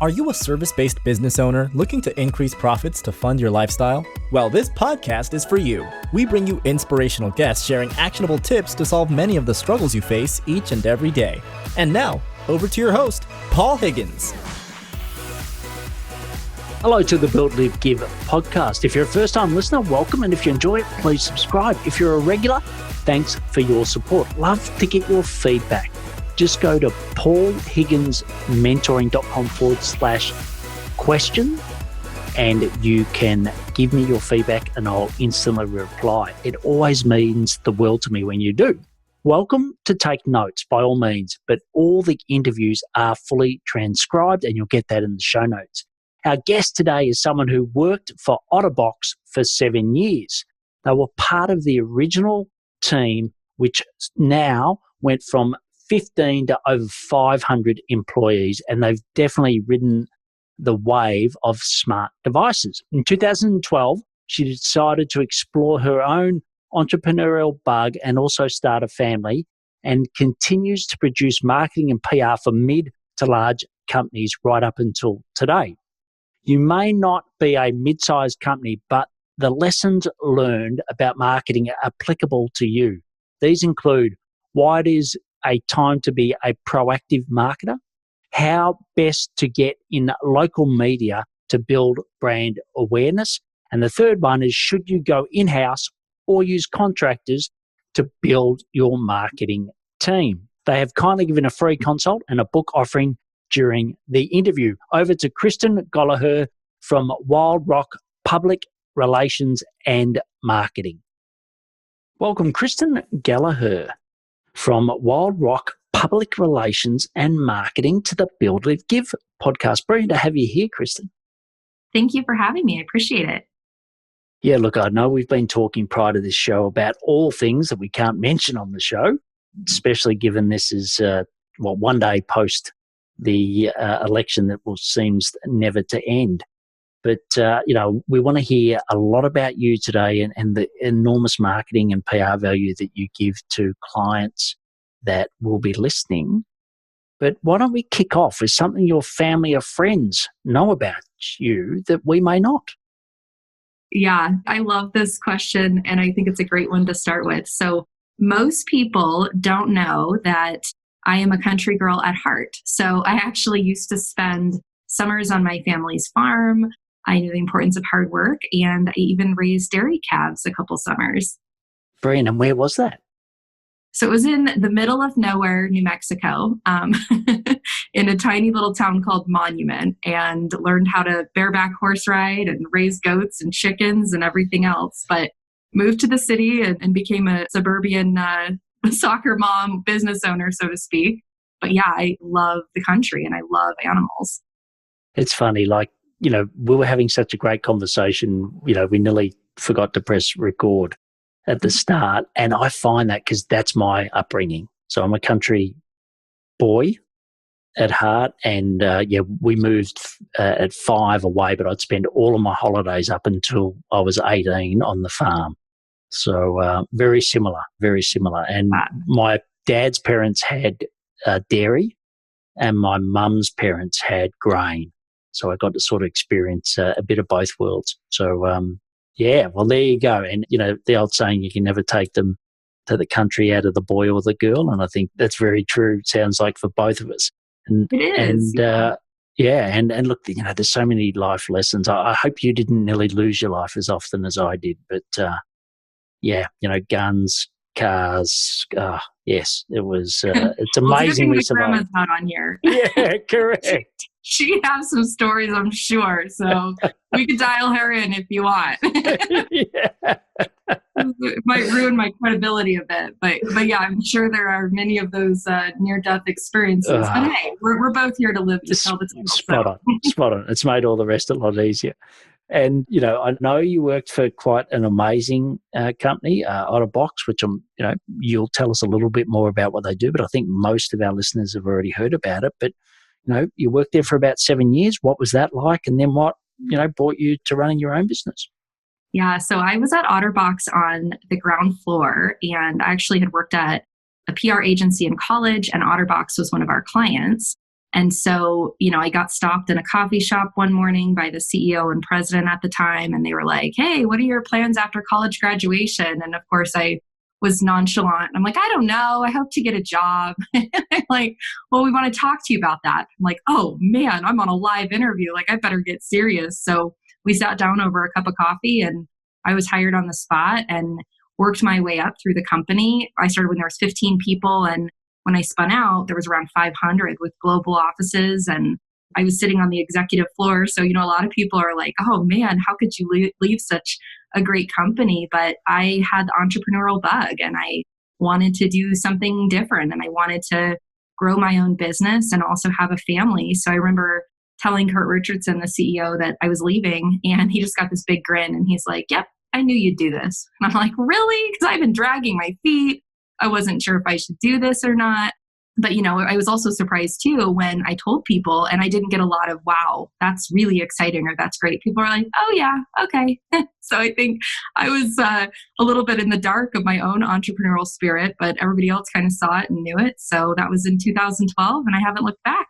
Are you a service-based business owner looking to increase profits to fund your lifestyle? Well, this podcast is for you. We bring you inspirational guests sharing actionable tips to solve many of the struggles you face each and every day. And now, over to your host, Paul Higgins. Hello to the Build, Live, Give podcast. If you're a first-time listener, welcome. And if you enjoy it, please subscribe. If you're a regular, thanks for your support. Love to get your feedback. Just go to paulhigginsmentoring.com/question and you can give me your feedback and I'll instantly reply. It always means the world to me when you do. Welcome to take notes by all means, but all the interviews are fully transcribed and you'll get that in the show notes. Our guest today is someone who worked for Otterbox for 7 years. They were part of the original team, which now went from 15 to over 500 employees, and they've definitely ridden the wave of smart devices. In 2012, she decided to explore her own entrepreneurial bug and also start a family, and continues to produce marketing and PR for mid to large companies right up until today. You may not be a mid-sized company, but the lessons learned about marketing are applicable to you. These include why it is a time to be a proactive marketer, how best to get in local media to build brand awareness, and the third one is should you go in-house or use contractors to build your marketing team. They have kindly given a free consult and a book offering during the interview. Over to Kristin Golliher from WildRock Public Relations and Marketing. Welcome, Kristin Golliher from WildRock Public Relations and Marketing to the Build, Live, Give podcast. Brilliant to have you here, Kristin. Thank you for having me. I appreciate it. Yeah, look, I know we've been talking prior to this show about all things that we can't mention on the show, especially given this is, one day post the election that seems never to end. But, we want to hear a lot about you today and the enormous marketing and PR value that you give to clients that will be listening. But why don't we kick off with something your family or friends know about you that we may not? Yeah, I love this question, and I think it's a great one to start with. So most people don't know that I am a country girl at heart. So I actually used to spend summers on my family's farm. I knew the importance of hard work, and I even raised dairy calves a couple summers. Brilliant. And where was that? So it was in the middle of nowhere, New Mexico, in a tiny little town called Monument, and learned how to bareback horse ride and raise goats and chickens and everything else. But moved to the city and became a suburban soccer mom, business owner, so to speak. But yeah, I love the country and I love animals. It's funny, we were having such a great conversation, we nearly forgot to press record at the start. And I find that because that's my upbringing. So I'm a country boy at heart. And we moved at 5 away, but I'd spend all of my holidays up until I was 18 on the farm. So very similar. And my dad's parents had dairy and my mum's parents had grain. So I got to sort of experience a bit of both worlds. So, there you go. And, the old saying, you can never take them to the country out of the boy or the girl. And I think that's very true. It sounds like for both of us. And, it is. And look, there's so many life lessons. I hope you didn't nearly lose your life as often as I did. But, guns, cars. Yes, it was. It's amazing we survived. Grandma's not on here. Yeah, correct. She has some stories, I'm sure. So we could dial her in if you want. Yeah. It might ruin my credibility a bit, but yeah, I'm sure there are many of those near-death experiences. But hey, we're both here to live to tell the tale. Spot on. It's made all the rest a lot easier. And, I know you worked for quite an amazing company, Otterbox, which you'll tell us a little bit more about what they do, but I think most of our listeners have already heard about it. But, you worked there for about 7 years. What was that like? And then what, brought you to running your own business? Yeah, so I was at Otterbox on the ground floor, and I actually had worked at a PR agency in college, and Otterbox was one of our clients. And so, I got stopped in a coffee shop one morning by the CEO and president at the time. And they were like, "Hey, what are your plans after college graduation?" And of course, I was nonchalant. I'm like, "I don't know. I hope to get a job." Like, "Well, we want to talk to you about that." I'm like, "Oh man, I'm on a live interview. Like, I better get serious." So we sat down over a cup of coffee and I was hired on the spot and worked my way up through the company. I started when there was 15 people, and when I spun out, there was around 500 with global offices, and I was sitting on the executive floor. So, a lot of people are like, "Oh man, how could you leave such a great company?" But I had the entrepreneurial bug and I wanted to do something different, and I wanted to grow my own business and also have a family. So I remember telling Kurt Richardson, the CEO, that I was leaving, and he just got this big grin and he's like, "Yep, I knew you'd do this." And I'm like, "Really?" Because I've been dragging my feet. I wasn't sure if I should do this or not. But, I was also surprised too when I told people, and I didn't get a lot of, "Wow, that's really exciting," or "That's great." People are like, "Oh yeah, okay." So I think I was a little bit in the dark of my own entrepreneurial spirit, but everybody else kind of saw it and knew it. So that was in 2012 and I haven't looked back.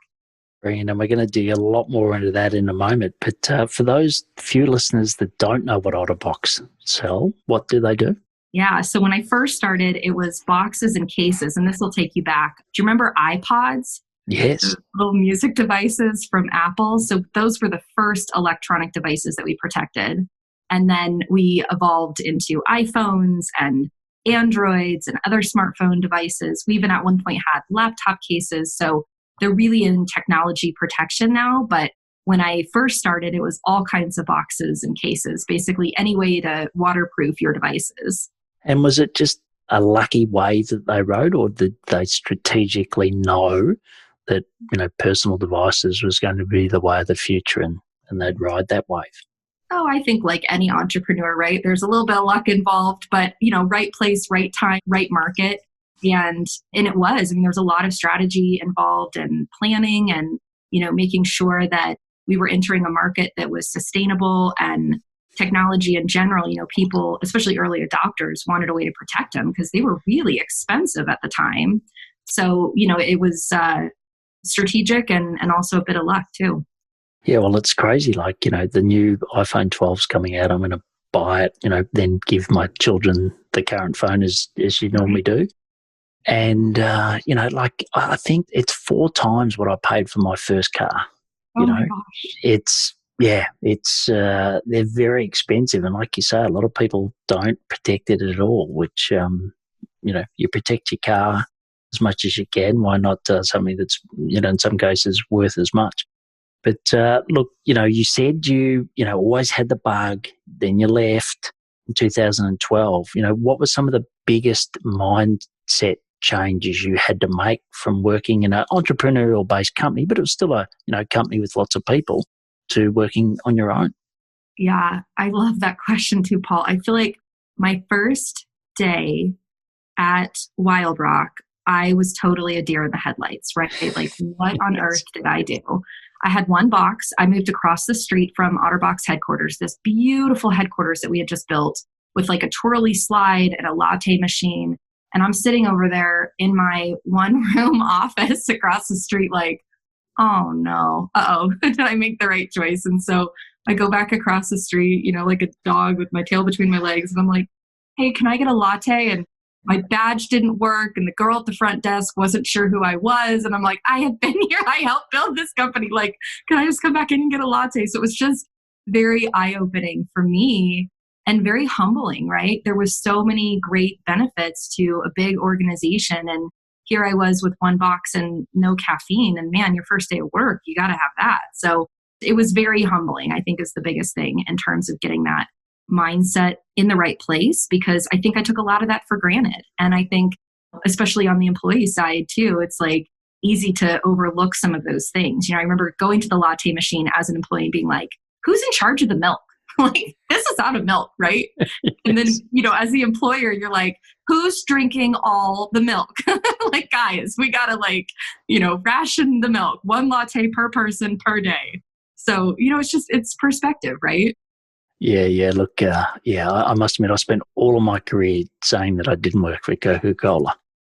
And we're going to dig a lot more into that in a moment. But for those few listeners that don't know what Otterbox sell, what do they do? Yeah. So when I first started, it was boxes and cases, and this will take you back. Do you remember iPods? Yes. Those little music devices from Apple. So those were the first electronic devices that we protected. And then we evolved into iPhones and Androids and other smartphone devices. We even at one point had laptop cases. So they're really in technology protection now. But when I first started, it was all kinds of boxes and cases, basically any way to waterproof your devices. And was it just a lucky wave that they rode, or did they strategically know that, personal devices was going to be the way of the future and they'd ride that wave? Oh, I think like any entrepreneur, right? There's a little bit of luck involved, but, right place, right time, right market. And it was, there was a lot of strategy involved and planning and, making sure that we were entering a market that was sustainable, and technology in general, people, especially early adopters, wanted a way to protect them because they were really expensive at the time. So, it was strategic and also a bit of luck too. Yeah, well, it's crazy. Like, the new iPhone 12's coming out. I'm going to buy it, then give my children the current phone as you normally do. And, I think it's 4 times what I paid for my first car. Oh my gosh. They're very expensive. And like you say, a lot of people don't protect it at all, which, you protect your car as much as you can. Why not something that's, in some cases worth as much? But look, you said you always had the bug, then you left in 2012. What were some of the biggest mindset changes you had to make from working in an entrepreneurial-based company, but it was still a company with lots of people, to working on your own? Yeah, I love that question too, Paul. I feel like my first day at WildRock, I was totally a deer in the headlights, right? Like, what on earth did I do? I had one box. I moved across the street from Otterbox headquarters, this beautiful headquarters that we had just built with like a twirly slide and a latte machine. And I'm sitting over there in my one-room office across the street like, oh no, did I make the right choice? And so I go back across the street, like a dog with my tail between my legs. And I'm like, "Hey, can I get a latte?" And my badge didn't work. And the girl at the front desk wasn't sure who I was. And I'm like, "I have been here. I helped build this company. Like, can I just come back in and get a latte?" So it was just very eye-opening for me and very humbling, right? There was so many great benefits to a big organization. And here I was with one box and no caffeine. And man, your first day of work, you got to have that. So it was very humbling, I think, is the biggest thing in terms of getting that mindset in the right place, because I think I took a lot of that for granted. And I think, especially on the employee side too, it's like easy to overlook some of those things. I remember going to the latte machine as an employee and being like, "Who's in charge of the milk?" Like, this is out of milk, right? And then, as the employer, you're like, "Who's drinking all the milk?" Like, guys, we got to ration the milk, 1 latte per person per day. So, it's perspective, right? Yeah. Look, I must admit, I spent all of my career saying that I didn't work for Coca-Cola.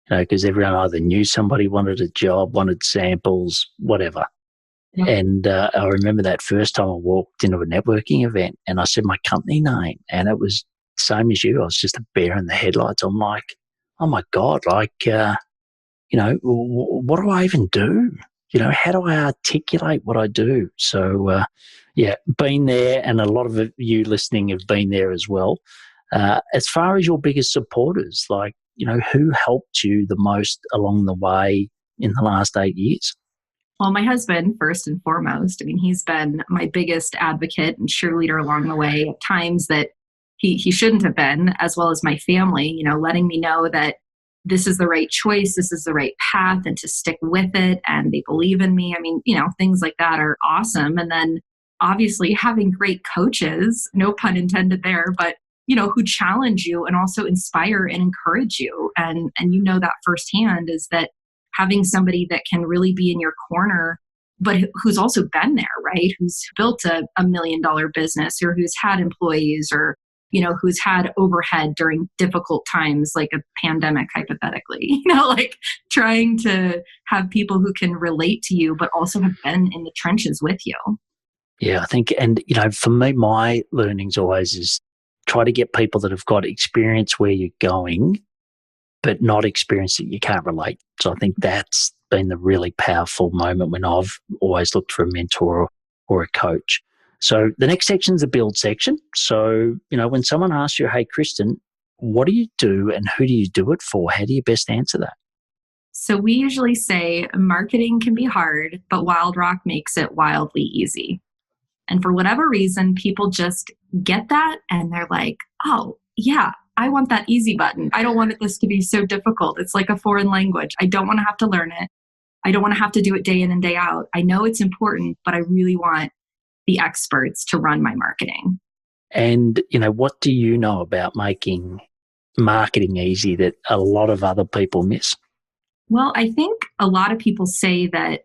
because everyone either knew somebody, wanted a job, wanted samples, whatever. Yep. And I remember that first time I walked into a networking event and I said my company name, and it was the same as you. I was just a bear in the headlights. I'm like, oh my God, what do I even do? How do I articulate what I do? So, been there, and a lot of you listening have been there as well. As far as your biggest supporters, who helped you the most along the way in the last 8 years? Well, my husband, first and foremost. I mean, he's been my biggest advocate and cheerleader along the way at times that he shouldn't have been, as well as my family, letting me know that this is the right choice, this is the right path, and to stick with it. And they believe in me. I mean, things like that are awesome. And then obviously having great coaches, no pun intended there, but who challenge you and also inspire and encourage you. And that firsthand is that having somebody that can really be in your corner, but who's also been there, right? Who's built a $1 million business, or who's had employees, or, who's had overhead during difficult times, like a pandemic, hypothetically, trying to have people who can relate to you, but also have been in the trenches with you. Yeah, I think, and, for me, my learnings always is try to get people that have got experience where you're going, but not experience that you can't relate. So I think that's been the really powerful moment when I've always looked for a mentor or a coach. So the next section is the build section. So, when someone asks you, hey, Kristin, what do you do and who do you do it for? How do you best answer that? So we usually say marketing can be hard, but WildRock makes it wildly easy. And for whatever reason, people just get that and they're like, oh, yeah, I want that easy button. I don't want this to be so difficult. It's like a foreign language. I don't want to have to learn it. I don't want to have to do it day in and day out. I know it's important, but I really want the experts to run my marketing. And, what do you know about making marketing easy that a lot of other people miss? Well, I think a lot of people say that,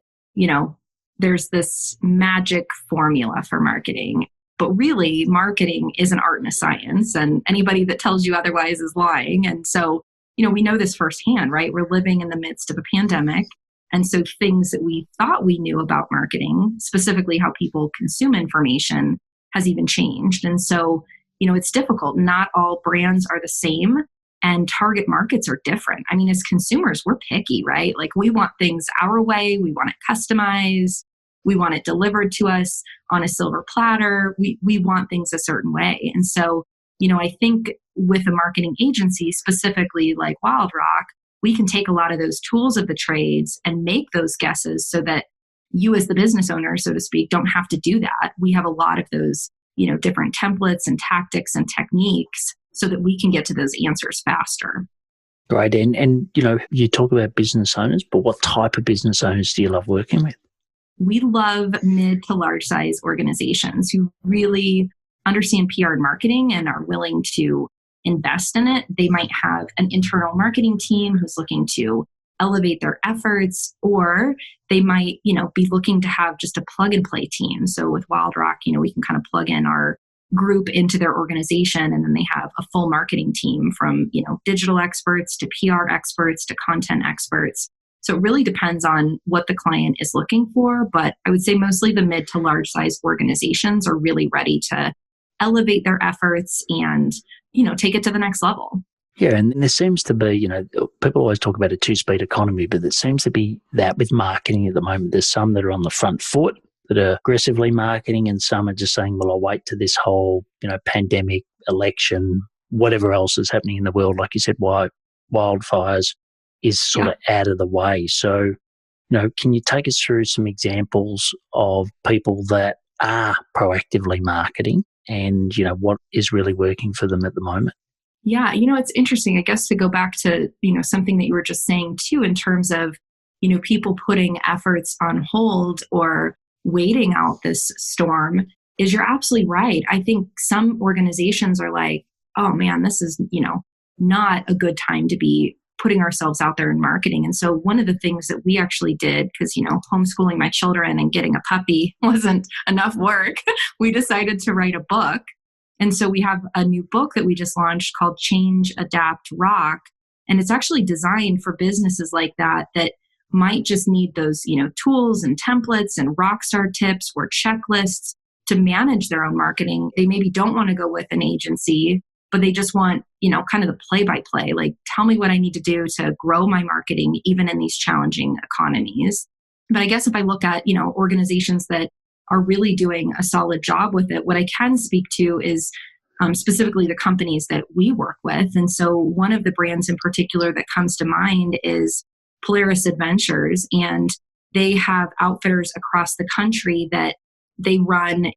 there's this magic formula for marketing, but really marketing is an art and a science, and anybody that tells you otherwise is lying. And so, we know this firsthand, right? We're living in the midst of a pandemic. And so things that we thought we knew about marketing, specifically how people consume information, has even changed. And so, it's difficult. Not all brands are the same, and target markets are different. I mean, as consumers, we're picky, right? We want things our way. We want it customized. We want it delivered to us on a silver platter. We want things a certain way. And so, I think with a marketing agency, specifically like WildRock, we can take a lot of those tools of the trades and make those guesses so that you as the business owner, so to speak, don't have to do that. We have a lot of those, different templates and tactics and techniques so that we can get to those answers faster. Great. And you talk about business owners, but what type of business owners do you love working with? We love mid to large size organizations who really understand PR and marketing and are willing to invest in it. They might have an internal marketing team who's looking to elevate their efforts, or they might, be looking to have just a plug and play team. So with WildRock, we can kind of plug in our group into their organization, and then they have a full marketing team from, digital experts to PR experts to content experts. So it really depends on what the client is looking for. But I would say mostly the mid to large size organizations are really ready to elevate their efforts and, take it to the next level. Yeah, and there seems to be, people always talk about a two-speed economy, but there seems to be that with marketing at the moment. There's some that are on the front foot that are aggressively marketing, and some are just saying, well, I'll wait to this whole, pandemic, election, whatever else is happening in the world. Like you said, wildfires is sort of out of the way. So, can you take us through some examples of people that are proactively marketing and, what is really working for them at the moment? Yeah, it's interesting, I guess, to go back to, something that you were just saying too, in terms of, people putting efforts on hold or waiting out this storm, is you're absolutely right. I think some organizations are like, oh man, this is, not a good time to be putting ourselves out there in marketing. And so one of the things that we actually did, because, homeschooling my children and getting a puppy wasn't enough work, we decided to write a book. And so we have a new book that we just launched called Change, Adapt, Rock. And it's actually designed for businesses like that might just need those, tools and templates and rock star tips or checklists to manage their own marketing. They maybe don't want to go with an agency, but they just want, kind of the play by play, like tell me what I need to do to grow my marketing, even in these challenging economies. But I guess if I look at, organizations that are really doing a solid job with it, what I can speak to is specifically the companies that we work with. And so one of the brands in particular that comes to mind is Polaris Adventures. And they have outfitters across the country that they run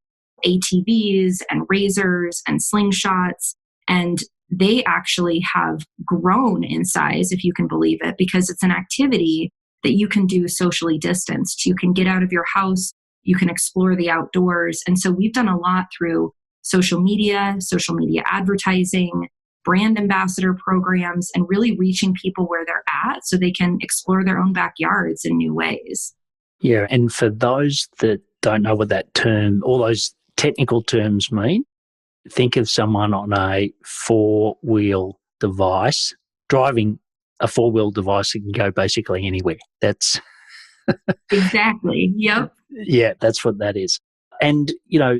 ATVs and razors and slingshots. And they actually have grown in size, if you can believe it, because it's an activity that you can do socially distanced. You can get out of your house, you can explore the outdoors. And so we've done a lot through social media advertising, brand ambassador programs, and really reaching people where they're at so they can explore their own backyards in new ways. Yeah, and for those that don't know what that term, all those technical terms mean, think of someone on a four-wheel device, driving a four-wheel device that can go basically anywhere. That's exactly. Yep. Yeah, that's what that is. And,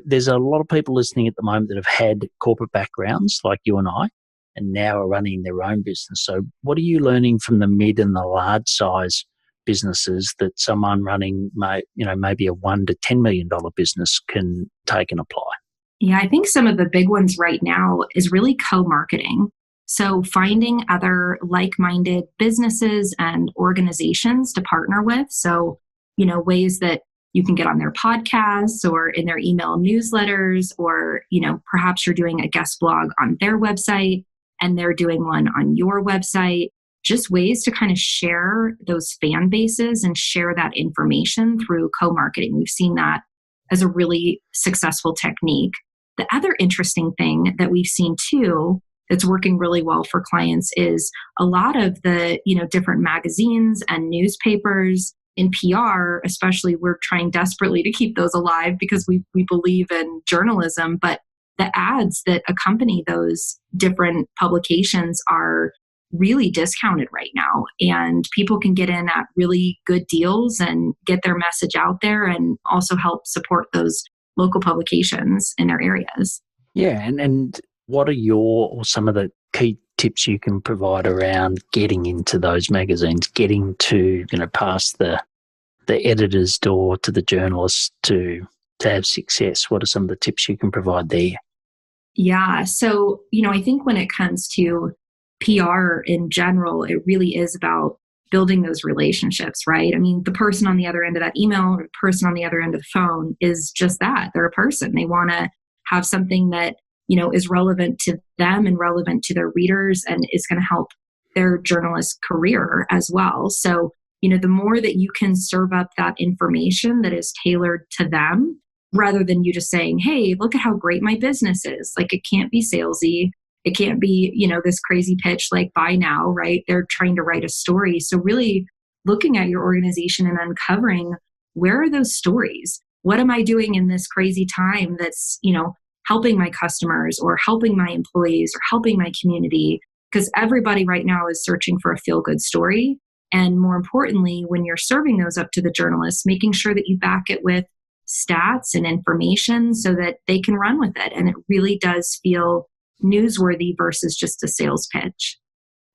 there's a lot of people listening at the moment that have had corporate backgrounds like you and I, and now are running their own business. So what are you learning from the mid and the large size businesses that someone running, maybe a $1 to $10 million business can take and apply? Yeah, I think some of the big ones right now is really co-marketing. So finding other like-minded businesses and organizations to partner with. So, ways that you can get on their podcasts or in their email newsletters, or, perhaps you're doing a guest blog on their website and they're doing one on your website. Just ways to kind of share those fan bases and share that information through co-marketing. We've seen that as a really successful technique. The other interesting thing that we've seen too that's working really well for clients is a lot of the, different magazines and newspapers in PR, especially, we're trying desperately to keep those alive because we believe in journalism, but the ads that accompany those different publications are really discounted right now. And people can get in at really good deals and get their message out there and also help support those local publications in their areas. Yeah. And what are some of the key tips you can provide around getting into those magazines, getting to, past the editor's door to the journalist to have success? What are some of the tips you can provide there? Yeah. So, I think when it comes to PR in general, it really is about building those relationships, right? I mean, the person on the other end of that email or the person on the other end of the phone is just that. They're a person. They want to have something that, is relevant to them and relevant to their readers and is going to help their journalist career as well. So, the more that you can serve up that information that is tailored to them, rather than you just saying, hey, look at how great my business is. Like, it can't be salesy. It can't be, this crazy pitch like buy now, right? They're trying to write a story. So really looking at your organization and uncovering, where are those stories? What am I doing in this crazy time that's, helping my customers or helping my employees or helping my community? Because everybody right now is searching for a feel-good story. And more importantly, when you're serving those up to the journalists, making sure that you back it with stats and information so that they can run with it. And it really does feel newsworthy versus just a sales pitch.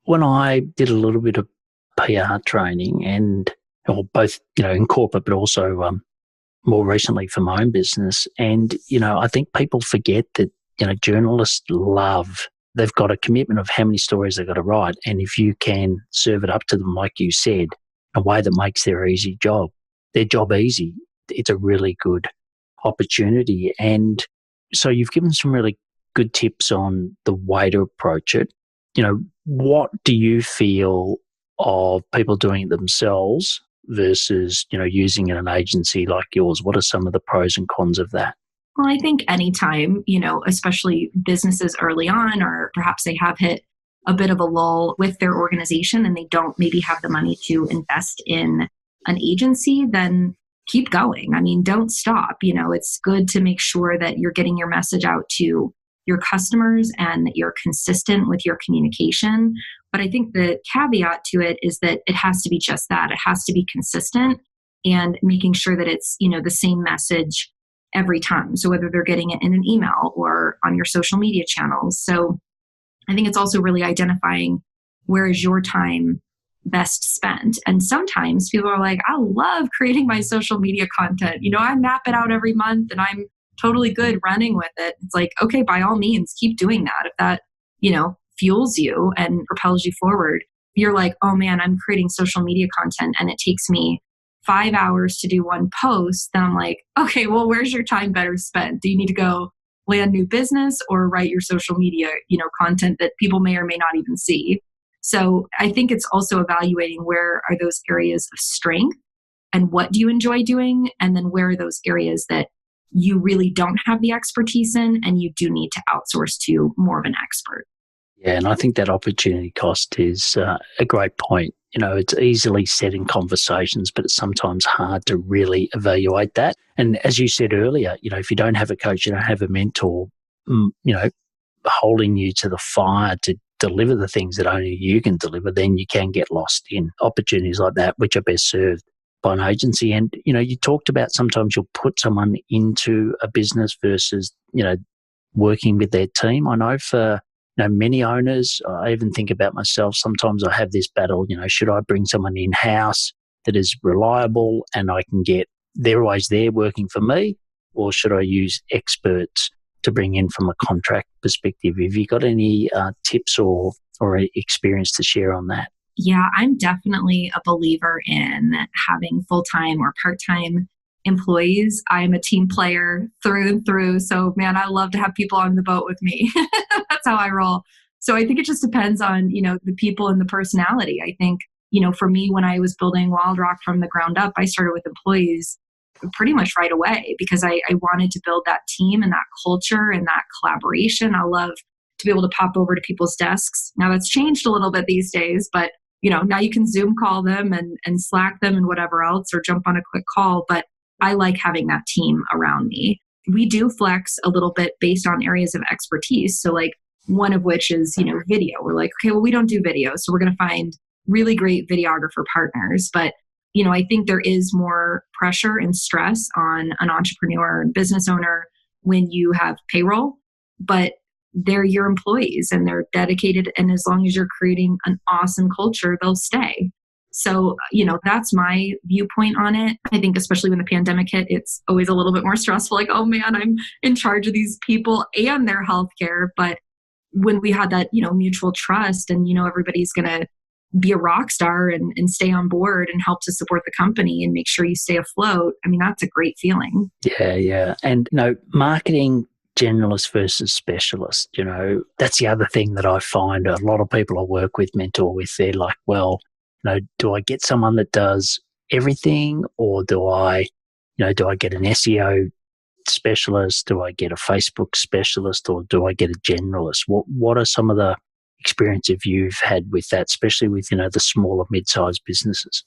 When I did a little bit of PR training and both, in corporate, but also more recently for my own business. And, I think people forget that, journalists they've got a commitment of how many stories they've got to write. And if you can serve it up to them, like you said, in a way that makes their job easy, it's a really good opportunity. And so you've given some really good tips on the way to approach it. What do you feel of people doing it themselves versus, using an agency like yours? What are some of the pros and cons of that? Well, I think anytime, especially businesses early on, or perhaps they have hit a bit of a lull with their organization and they don't maybe have the money to invest in an agency, then keep going. I mean, don't stop. It's good to make sure that you're getting your message out to your customers and that you're consistent with your communication. But I think the caveat to it is that it has to be just that. It has to be consistent and making sure that it's, the same message every time. So whether they're getting it in an email or on your social media channels. So I think it's also really identifying where is your time best spent. And sometimes people are like, I love creating my social media content. I map it out every month and I'm totally good running with it. It's like, okay, by all means, keep doing that. If that, fuels you and propels you forward. You're like, oh man, I'm creating social media content and it takes me 5 hours to do one post. Then I'm like, okay, well, where's your time better spent? Do you need to go land new business or write your social media, content that people may or may not even see? So I think it's also evaluating where are those areas of strength and what do you enjoy doing? And then where are those areas that you really don't have the expertise in and you do need to outsource to more of an expert. Yeah, and I think that opportunity cost is a great point. It's easily said in conversations, but it's sometimes hard to really evaluate that. And as you said earlier, if you don't have a coach, you don't have a mentor, holding you to the fire to deliver the things that only you can deliver, then you can get lost in opportunities like that, which are best served by an agency. And, you talked about sometimes you'll put someone into a business versus, working with their team. I know for many owners, I even think about myself, sometimes I have this battle, should I bring someone in-house that is reliable and they're always there working for me, or should I use experts to bring in from a contract perspective? Have you got any tips or experience to share on that? Yeah, I'm definitely a believer in having full-time or part-time employees. I'm a team player through and through. So man, I love to have people on the boat with me. That's how I roll. So I think it just depends on, the people and the personality. I think, for me, when I was building WildRock from the ground up, I started with employees pretty much right away because I wanted to build that team and that culture and that collaboration. I love to be able to pop over to people's desks. Now that's changed a little bit these days, but now you can Zoom call them and Slack them and whatever else, or jump on a quick call. But I like having that team around me. We do flex a little bit based on areas of expertise. So like one of which is, video. We're like, okay, well, we don't do video. So we're going to find really great videographer partners. But, I think there is more pressure and stress on an entrepreneur and business owner when you have payroll, but they're your employees and they're dedicated. And as long as you're creating an awesome culture, they'll stay. So, that's my viewpoint on it. I think especially when the pandemic hit, it's always a little bit more stressful. Like, oh man, I'm in charge of these people and their healthcare. But when we had that, mutual trust and, everybody's going to be a rock star and stay on board and help to support the company and make sure you stay afloat. I mean, that's a great feeling. Yeah. And, marketing generalist versus specialist, that's the other thing that I find a lot of people I work with, mentor with, they're like, well, do I get someone that does everything, or do I get an SEO specialist? Do I get a Facebook specialist, or do I get a generalist? What are some of the experiences you've had with that, especially with, the smaller mid-sized businesses?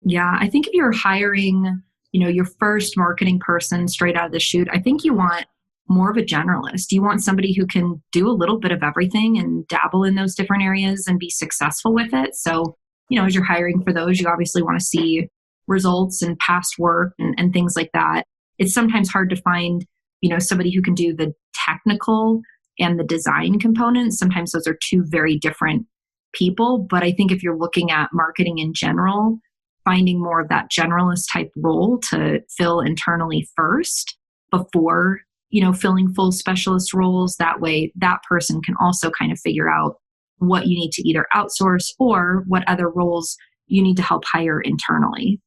Yeah, I think if you're hiring, your first marketing person straight out of the chute, I think you want more of a generalist. You want somebody who can do a little bit of everything and dabble in those different areas and be successful with it. So, as you're hiring for those, you obviously want to see results and past work and things like that. It's sometimes hard to find, somebody who can do the technical and the design components. Sometimes those are two very different people. But I think if you're looking at marketing in general, finding more of that generalist type role to fill internally first before, filling full specialist roles. That way that person can also kind of figure out what you need to either outsource or what other roles you need to help hire internally.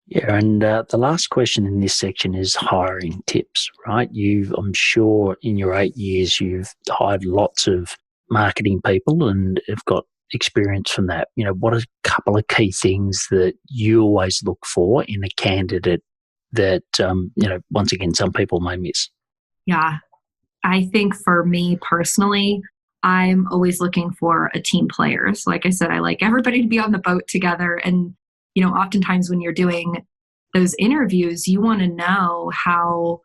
Yeah, and the last question in this section is hiring tips, right? I'm sure in your 8 years, you've hired lots of marketing people and have got experience from that. What are a couple of key things that you always look for in a candidate that, once again, some people may miss? Yeah, I think for me personally, I'm always looking for a team player. So like I said, I like everybody to be on the boat together. And, oftentimes when you're doing those interviews, you want to know how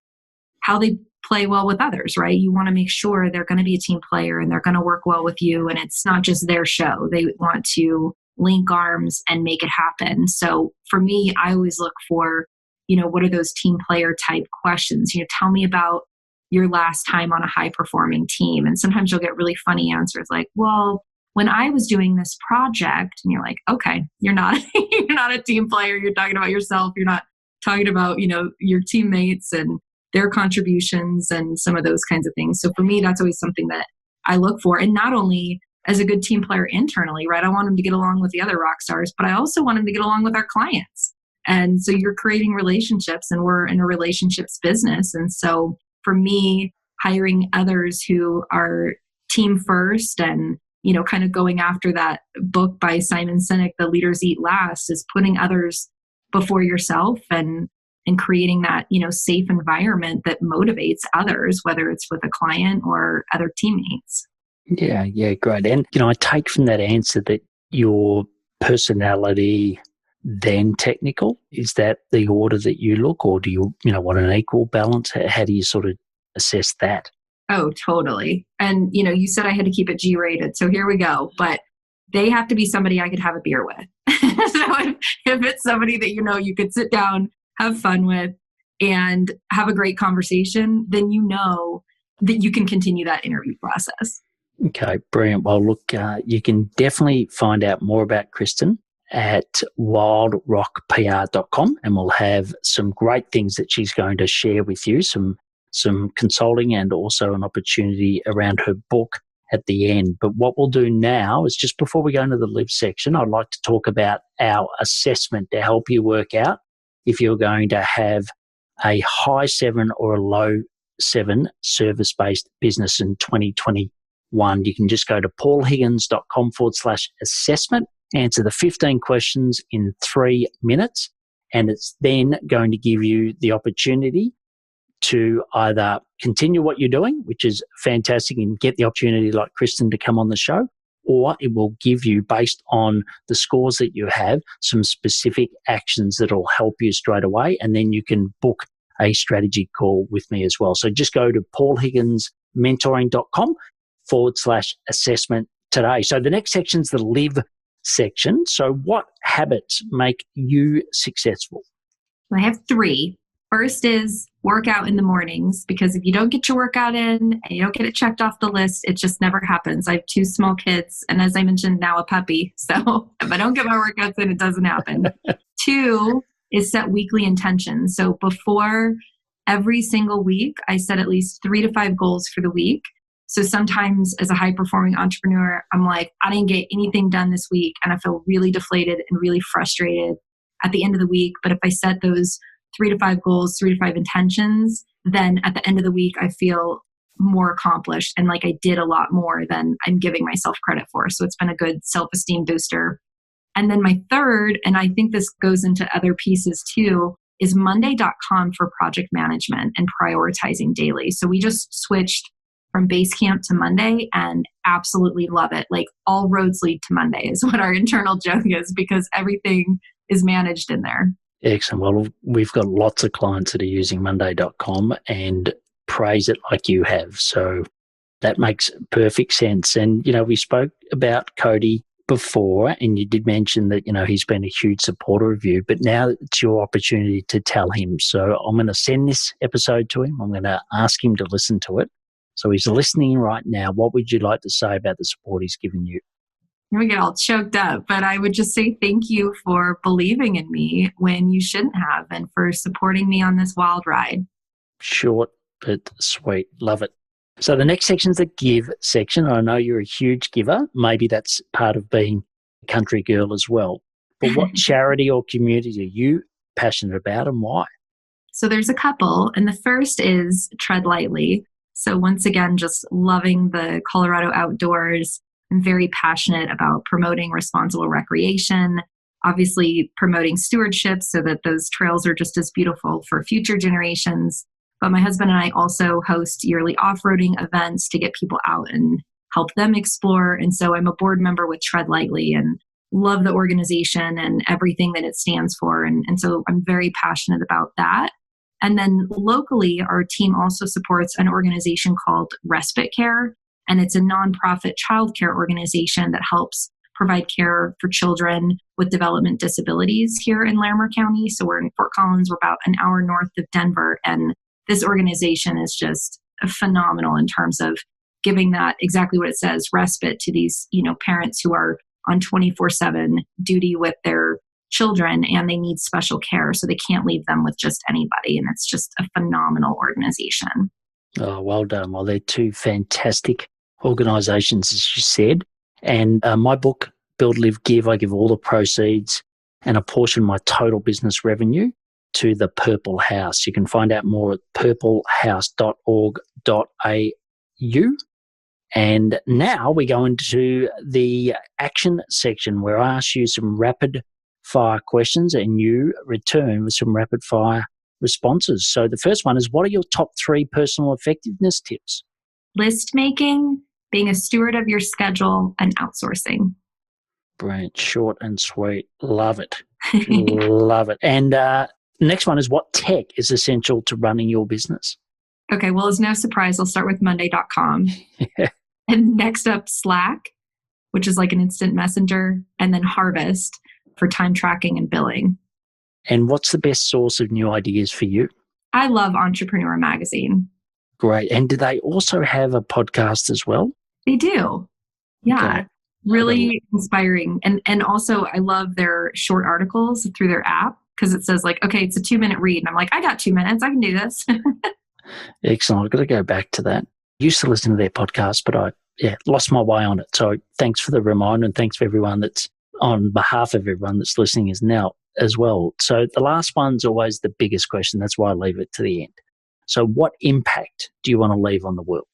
they play well with others, right? You want to make sure they're going to be a team player and they're going to work well with you. And it's not just their show. They want to link arms and make it happen. So for me, I always look for, what are those team player type questions? Tell me about your last time on a high performing team. And sometimes you'll get really funny answers like, well, when I was doing this project, and you're like, okay, you're not, you're not a team player. You're talking about yourself. You're not talking about, your teammates and their contributions and some of those kinds of things. So for me, that's always something that I look for. And not only as a good team player internally, right? I want them to get along with the other rock stars, but I also want them to get along with our clients. And so you're creating relationships, and we're in a relationships business. And so for me, hiring others who are team first and, kind of going after that book by Simon Sinek, The Leaders Eat Last, is putting others before yourself and creating that, safe environment that motivates others, whether it's with a client or other teammates. Yeah, great. And, I take from that answer that your personality, then technical, is that the order that you look, or do you, want an equal balance? How do you sort of assess that? Oh, totally. And, you said I had to keep it G-rated. So here we go. But they have to be somebody I could have a beer with. So if it's somebody that, you could sit down, have fun with, and have a great conversation, then that you can continue that interview process. Okay, brilliant. Well, look, you can definitely find out more about Kristin at wildrockpr.com, and we'll have some great things that she's going to share with you, some consulting and also an opportunity around her book at the end. But what we'll do now is, just before we go into the live section, I'd like to talk about our assessment to help you work out if you're going to have a high 7 or a low 7 service-based business in 2021. You can just go to paulhiggins.com/assessment, answer the 15 questions in 3 minutes, and it's then going to give you the opportunity to either continue what you're doing, which is fantastic, and get the opportunity like Kristin to come on the show, or it will give you, based on the scores that you have, some specific actions that will help you straight away, and then you can book a strategy call with me as well. So just go to paulhigginsmentoring.com/assessment today. So the next section is the live section. So what habits make you successful? I have 3. First is work out in the mornings, because if you don't get your workout in and you don't get it checked off the list, it just never happens. I have 2 small kids, and as I mentioned, now a puppy. So if I don't get my workouts in, it doesn't happen. 2 is set weekly intentions. So before every single week, I set at least 3 to 5 goals for the week. So sometimes as a high-performing entrepreneur, I'm like, I didn't get anything done this week, and I feel really deflated and really frustrated at the end of the week. But if I set those 3 to 5 goals, 3 to 5 intentions, then at the end of the week, I feel more accomplished and like I did a lot more than I'm giving myself credit for. So it's been a good self-esteem booster. And then my third, and I think this goes into other pieces too, is Monday.com for project management and prioritizing daily. So we just switched from Basecamp to Monday and absolutely love it. Like all roads lead to Monday is what our internal joke is, because everything is managed in there. Excellent. Well, we've got lots of clients that are using Monday.com and praise it like you have. So that makes perfect sense. And, we spoke about Cody before, and you did mention that, he's been a huge supporter of you, but now it's your opportunity to tell him. So I'm going to send this episode to him. I'm going to ask him to listen to it. So he's listening right now. What would you like to say about the support he's given you? We get all choked up, but I would just say thank you for believing in me when you shouldn't have, and for supporting me on this wild ride. Short but sweet. Love it. So the next section is the give section. I know you're a huge giver. Maybe that's part of being a country girl as well. But what charity or community are you passionate about, and why? So there's a couple, and the first is Tread Lightly. So once again, just loving the Colorado outdoors. I'm very passionate about promoting responsible recreation, obviously promoting stewardship so that those trails are just as beautiful for future generations. But my husband and I also host yearly off-roading events to get people out and help them explore. And so I'm a board member with Tread Lightly and love the organization and everything that it stands for. And so I'm very passionate about that. And then locally, our team also supports an organization called Respite Care, and it's a nonprofit childcare organization that helps provide care for children with development disabilities here in Larimer County. So we're in Fort Collins, we're about an hour north of Denver, and this organization is just phenomenal in terms of giving that exactly what it says, respite to these, parents who are on 24/7 duty with their children and they need special care. So they can't leave them with just anybody. And it's just a phenomenal organization. Oh, well done. Well, they're two fantastic organizations, as you said. And my book, Build, Live, Give, I give all the proceeds and a portion of my total business revenue to the Purple House. You can find out more at purplehouse.org.au. And now we go into the action section where I ask you some rapid fire questions and you return with some rapid fire responses. So the first one is, what are your top 3 personal effectiveness tips? List making, being a steward of your schedule, and outsourcing. Brilliant. Short and sweet. Love it. Love it. And next one is, what tech is essential to running your business? Okay, well, it's no surprise. I'll start with Monday.com. Yeah. And next up, Slack, which is like an instant messenger, and then Harvest for time tracking and billing. And what's the best source of new ideas for you? I love Entrepreneur Magazine. Great. And do they also have a podcast as well? They do. Yeah. Okay. Really inspiring. And also I love their short articles through their app because it says like, okay, it's a 2-minute read. And I'm like, I got 2 minutes. I can do this. Excellent. I've got to go back to that. Used to listen to their podcast, but I lost my way on it. So thanks for the reminder and thanks for everyone that's on behalf of everyone that's listening is now as well. So the last one's always the biggest question. That's why I leave it to the end. So what impact do you want to leave on the world?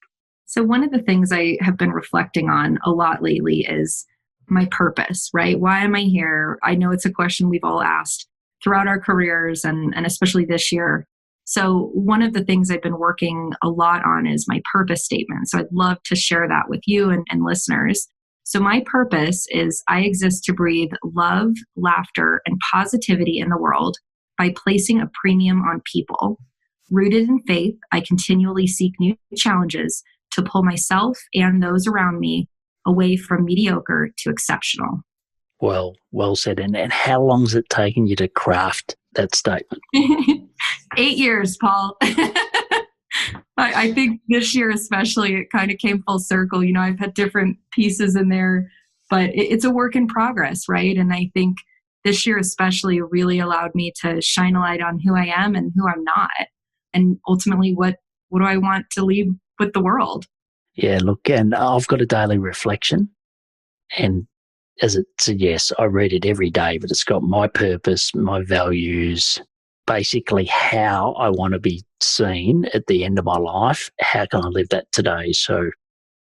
So one of the things I have been reflecting on a lot lately is my purpose, right? Why am I here? I know it's a question we've all asked throughout our careers and especially this year. So one of the things I've been working a lot on is my purpose statement. So I'd love to share that with you and listeners. So my purpose is I exist to breathe love, laughter, and positivity in the world by placing a premium on people. Rooted in faith, I continually seek new challenges to pull myself and those around me away from mediocre to exceptional. Well said. And how long has it taken you to craft that statement? 8 years, Paul. I think this year especially, it kind of came full circle. I've had different pieces in there, but it's a work in progress, right? And I think this year especially really allowed me to shine a light on who I am and who I'm not. And ultimately, what do I want to leave with the world? Yeah, look, and I've got a daily reflection. And as it suggests, I read it every day, but it's got my purpose, my values, basically how I want to be seen at the end of my life. How can I live that today? So,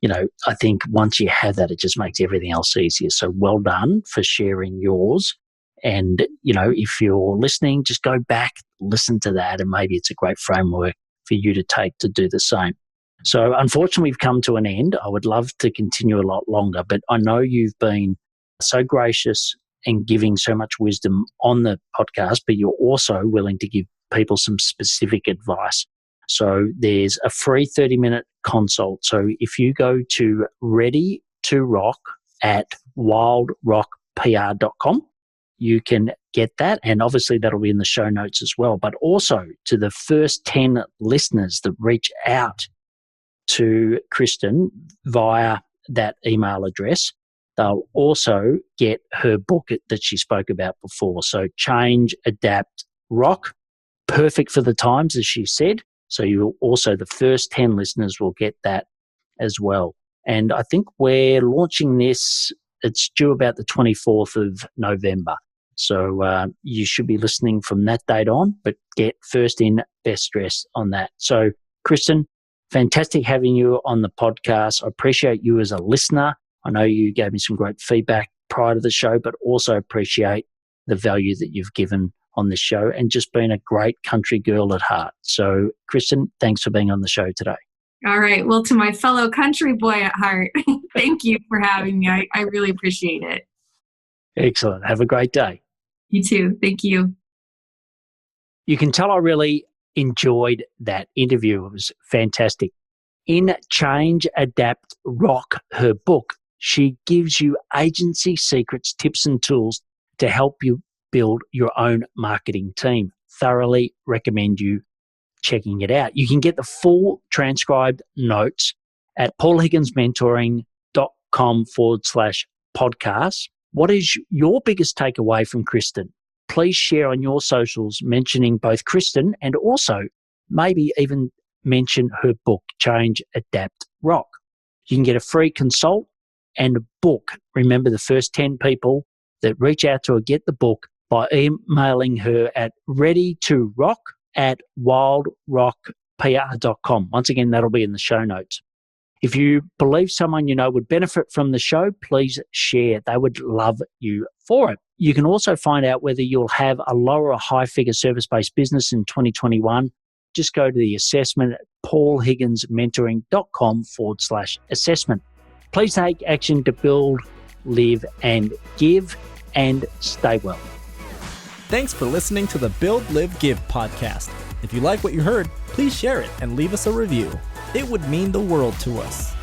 I think once you have that, it just makes everything else easier. So well done for sharing yours. And, if you're listening, just go back, listen to that, and maybe it's a great framework for you to take to do the same. So unfortunately, we've come to an end. I would love to continue a lot longer, but I know you've been so gracious and giving so much wisdom on the podcast, but you're also willing to give people some specific advice. So there's a free 30-minute consult. So if you go to Ready to Rock at wildrockpr.com, you can get that. And obviously that'll be in the show notes as well. But also to the first 10 listeners that reach out to Kristin via that email address, they'll also get her book that she spoke about before. So Change, Adapt, Rock, perfect for the times, as she said. So you also, the first 10 listeners will get that as well. And I think we're launching this, it's due about the 24th of November. So you should be listening from that date on, but get first in, best dressed on that. So Kristin, fantastic having you on the podcast. I appreciate you as a listener. I know you gave me some great feedback prior to the show, but also appreciate the value that you've given on this show and just being a great country girl at heart. So Kristin, thanks for being on the show today. All right. Well, to my fellow country boy at heart, thank you for having me. I really appreciate it. Excellent. Have a great day. You too. Thank you. You can tell I really enjoyed that interview. It was fantastic. In Change, Adapt, Rock, her book, she gives you agency secrets, tips and tools to help you build your own marketing team. Thoroughly recommend you checking it out. You can get the full transcribed notes at paulhigginsmentoring.com/podcast. What is your biggest takeaway from Kristin? Please share on your socials mentioning both Kristin and also maybe even mention her book, Change, Adapt, Rock. You can get a free consult and a book. Remember, the first 10 people that reach out to her get the book by emailing her at readytorock@wildrockpr.com. Once again, that'll be in the show notes. If you believe someone you know would benefit from the show, please share. They would love you for it. You can also find out whether you'll have a low or high-figure service-based business in 2021. Just go to the assessment at paulhigginsmentoring.com/assessment. Please take action to build, live, and give, and stay well. Thanks for listening to the Build, Live, Give podcast. If you like what you heard, please share it and leave us a review. It would mean the world to us.